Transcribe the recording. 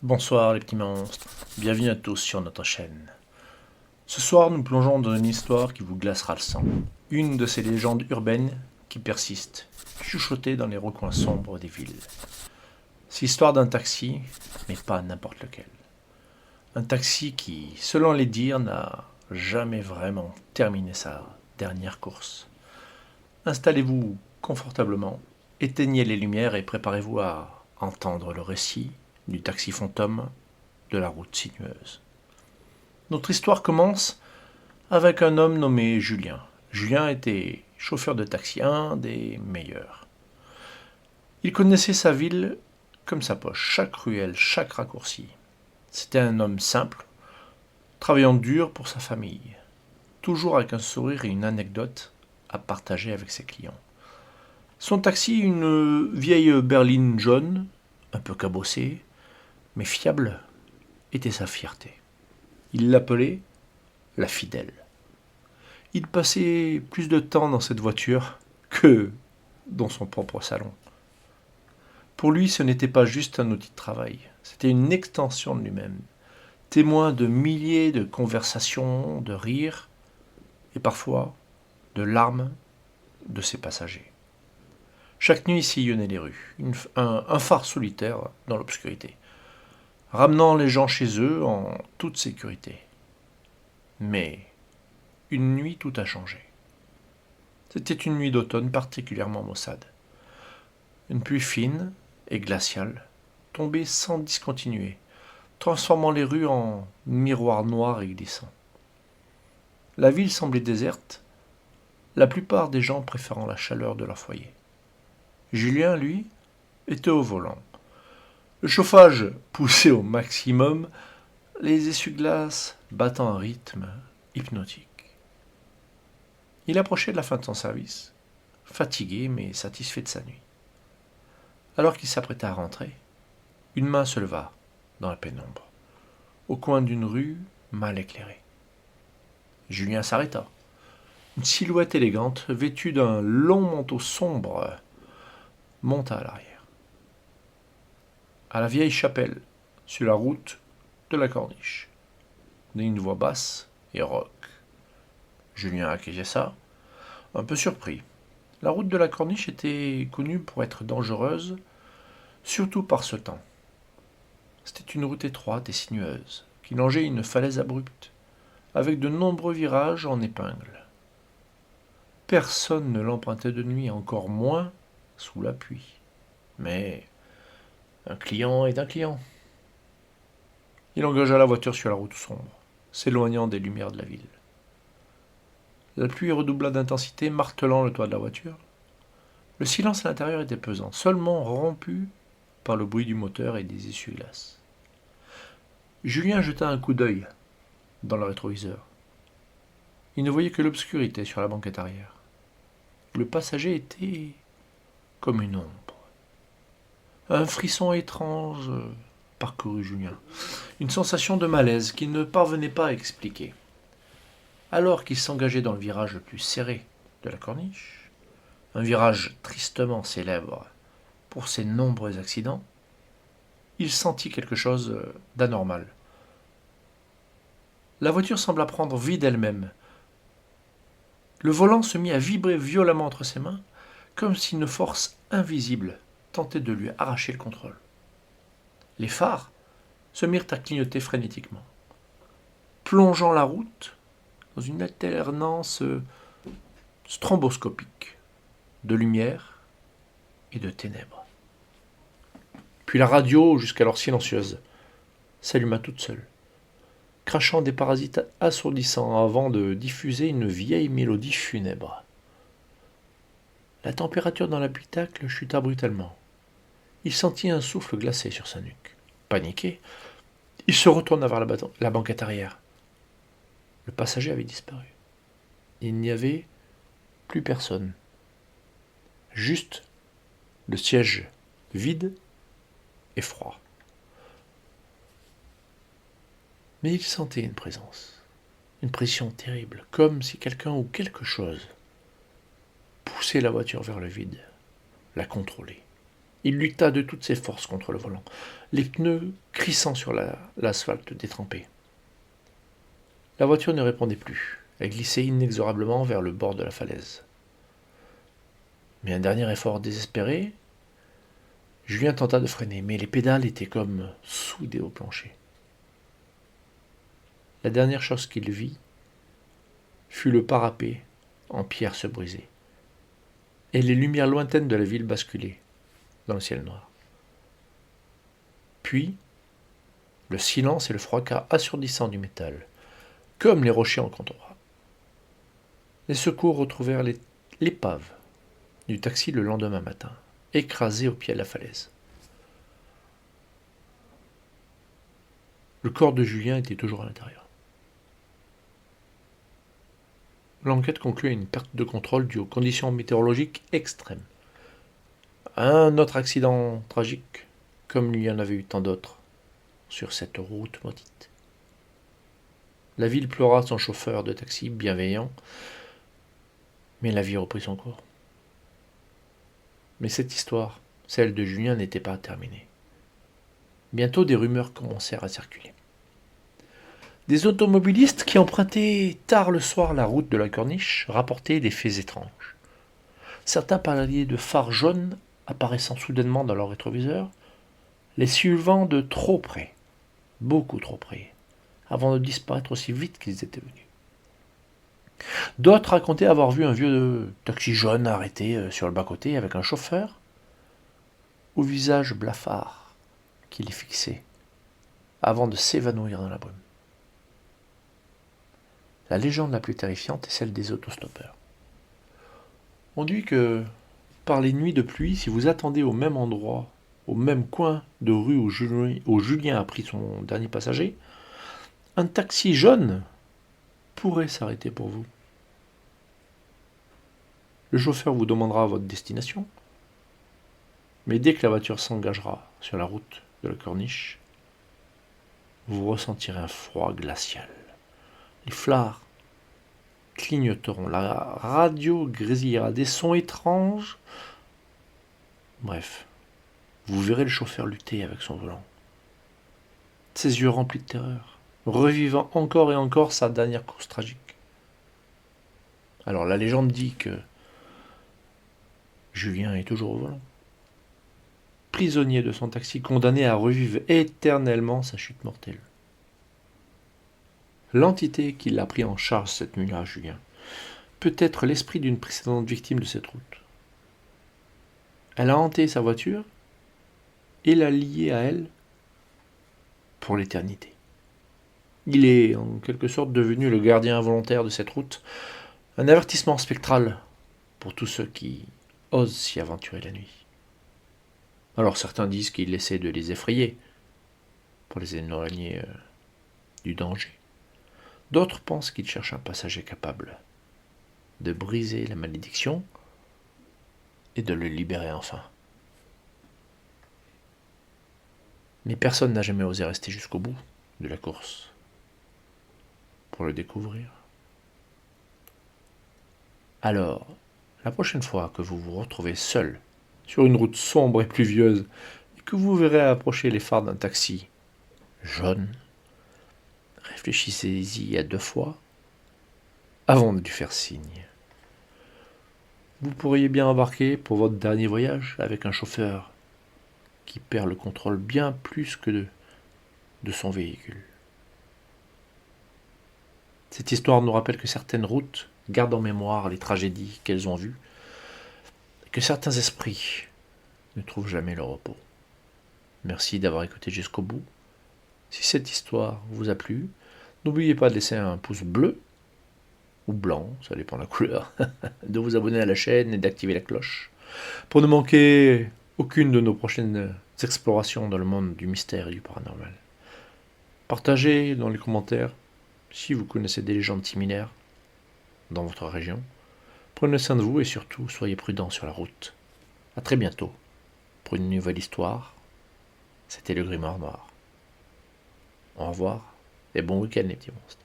Bonsoir les petits monstres, bienvenue à tous sur notre chaîne. Ce soir nous plongeons dans une histoire qui vous glacera le sang. Une de ces légendes urbaines qui persistent, chuchotées dans les recoins sombres des villes. C'est l'histoire d'un taxi, mais pas n'importe lequel. Un taxi qui, selon les dires, n'a jamais vraiment terminé sa dernière course. Installez-vous confortablement, éteignez les lumières et préparez-vous à entendre le récit du taxi fantôme de la route sinueuse. Notre histoire commence avec un homme nommé Julien. Julien était chauffeur de taxi, un des meilleurs. Il connaissait sa ville comme sa poche, chaque ruelle, chaque raccourci. C'était un homme simple, travaillant dur pour sa famille, toujours avec un sourire et une anecdote à partager avec ses clients. Son taxi, une vieille berline jaune, un peu cabossée, mais fiable, était sa fierté. Il l'appelait la fidèle. Il passait plus de temps dans cette voiture que dans son propre salon. Pour lui, ce n'était pas juste un outil de travail, c'était une extension de lui-même, témoin de milliers de conversations, de rires et parfois de larmes de ses passagers. Chaque nuit sillonnait les rues, un phare solitaire dans l'obscurité, ramenant les gens chez eux en toute sécurité. Mais une nuit, tout a changé. C'était une nuit d'automne particulièrement maussade. Une pluie fine et glaciale tombait sans discontinuer, transformant les rues en miroirs noirs et glissants. La ville semblait déserte, la plupart des gens préférant la chaleur de leur foyer. Julien, lui, était au volant. Le chauffage poussé au maximum, les essuie-glaces battant un rythme hypnotique. Il approchait de la fin de son service, fatigué mais satisfait de sa nuit. Alors qu'il s'apprêtait à rentrer, une main se leva dans la pénombre, au coin d'une rue mal éclairée. Julien s'arrêta. Une silhouette élégante, vêtue d'un long manteau sombre, monta à l'arrière. À la vieille chapelle, sur la route de la Corniche, d'une voix basse et rauque. Julien acquiesça, un peu surpris. La route de la Corniche était connue pour être dangereuse, surtout par ce temps. C'était une route étroite et sinueuse, qui longeait une falaise abrupte, avec de nombreux virages en épingle. Personne ne l'empruntait de nuit, encore moins sous la pluie. Mais un client est un client. Il engagea la voiture sur la route sombre, s'éloignant des lumières de la ville. La pluie redoubla d'intensité, martelant le toit de la voiture. Le silence à l'intérieur était pesant, seulement rompu par le bruit du moteur et des essuie-glaces. Julien jeta un coup d'œil dans le rétroviseur. Il ne voyait que l'obscurité sur la banquette arrière. Le passager était comme une ombre. Un frisson étrange parcourut Julien, une sensation de malaise qu'il ne parvenait pas à expliquer. Alors qu'il s'engageait dans le virage le plus serré de la corniche, un virage tristement célèbre pour ses nombreux accidents, il sentit quelque chose d'anormal. La voiture sembla prendre vie d'elle-même. Le volant se mit à vibrer violemment entre ses mains, comme si une force invisible tentait de lui arracher le contrôle. Les phares se mirent à clignoter frénétiquement, plongeant la route dans une alternance stromboscopique de lumière et de ténèbres. Puis la radio, jusqu'alors silencieuse, s'alluma toute seule, crachant des parasites assourdissants avant de diffuser une vieille mélodie funèbre. La température dans l'habitacle chuta brutalement. Il sentit un souffle glacé sur sa nuque. Paniqué, il se retourna vers la banquette arrière. Le passager avait disparu. Il n'y avait plus personne. Juste le siège vide et froid. Mais il sentait une présence, une pression terrible, comme si quelqu'un ou quelque chose poussait la voiture vers le vide, la contrôlait. Il lutta de toutes ses forces contre le volant, les pneus crissant sur l'asphalte détrempé. La voiture ne répondait plus. Elle glissait inexorablement vers le bord de la falaise. Mais un dernier effort désespéré, Julien tenta de freiner, mais les pédales étaient comme soudées au plancher. La dernière chose qu'il vit fut le parapet en pierre se briser, et les lumières lointaines de la ville basculer dans le ciel noir. Puis, le silence et le fracas assourdissant du métal, comme les rochers en contour. Les secours retrouvèrent l'épave du taxi le lendemain matin, écrasé au pied de la falaise. Le corps de Julien était toujours à l'intérieur. L'enquête conclut à une perte de contrôle due aux conditions météorologiques extrêmes. Un autre accident tragique, comme il y en avait eu tant d'autres, sur cette route maudite. La ville pleura son chauffeur de taxi bienveillant, mais la vie reprit son cours. Mais cette histoire, celle de Julien, n'était pas terminée. Bientôt, des rumeurs commencèrent à circuler. Des automobilistes qui empruntaient tard le soir la route de la Corniche rapportaient des faits étranges. Certains parlaient de phares jaunes apparaissant soudainement dans leur rétroviseur, les suivant de trop près, beaucoup trop près, avant de disparaître aussi vite qu'ils étaient venus. D'autres racontaient avoir vu un vieux taxi jaune arrêté sur le bas-côté avec un chauffeur au visage blafard qui les fixait avant de s'évanouir dans la brume. La légende la plus terrifiante est celle des autostoppeurs. On dit que par les nuits de pluie, si vous attendez au même endroit, au même coin de rue où Julien a pris son dernier passager, un taxi jaune pourrait s'arrêter pour vous. Le chauffeur vous demandera votre destination, mais dès que la voiture s'engagera sur la route de la Corniche, vous ressentirez un froid glacial. Les phares clignoteront, la radio grésillera, des sons étranges. Bref, vous verrez le chauffeur lutter avec son volant. Ses yeux remplis de terreur, revivant encore et encore sa dernière course tragique. Alors la légende dit que Julien est toujours au volant, prisonnier de son taxi, condamné à revivre éternellement sa chute mortelle. L'entité qui l'a pris en charge cette nuit-là, Julien, peut être l'esprit d'une précédente victime de cette route. Elle a hanté sa voiture et l'a liée à elle pour l'éternité. Il est en quelque sorte devenu le gardien involontaire de cette route, un avertissement spectral pour tous ceux qui osent s'y aventurer la nuit. Alors certains disent qu'il essaie de les effrayer pour les éloigner du danger. D'autres pensent qu'il cherche un passager capable de briser la malédiction et de le libérer enfin. Mais personne n'a jamais osé rester jusqu'au bout de la course pour le découvrir. Alors, la prochaine fois que vous vous retrouvez seul sur une route sombre et pluvieuse et que vous verrez approcher les phares d'un taxi jaune, réfléchissez-y à 2 fois avant de lui faire signe. Vous pourriez bien embarquer pour votre dernier voyage avec un chauffeur qui perd le contrôle bien plus que de son véhicule. Cette histoire nous rappelle que certaines routes gardent en mémoire les tragédies qu'elles ont vues, et que certains esprits ne trouvent jamais le repos. Merci d'avoir écouté jusqu'au bout. Si cette histoire vous a plu, n'oubliez pas de laisser un pouce bleu ou blanc, ça dépend de la couleur, de vous abonner à la chaîne et d'activer la cloche pour ne manquer aucune de nos prochaines explorations dans le monde du mystère et du paranormal. Partagez dans les commentaires si vous connaissez des légendes similaires dans votre région. Prenez soin de vous et surtout soyez prudents sur la route. A très bientôt pour une nouvelle histoire. C'était le Grimoire Noir. Au revoir et bon week-end les petits monstres.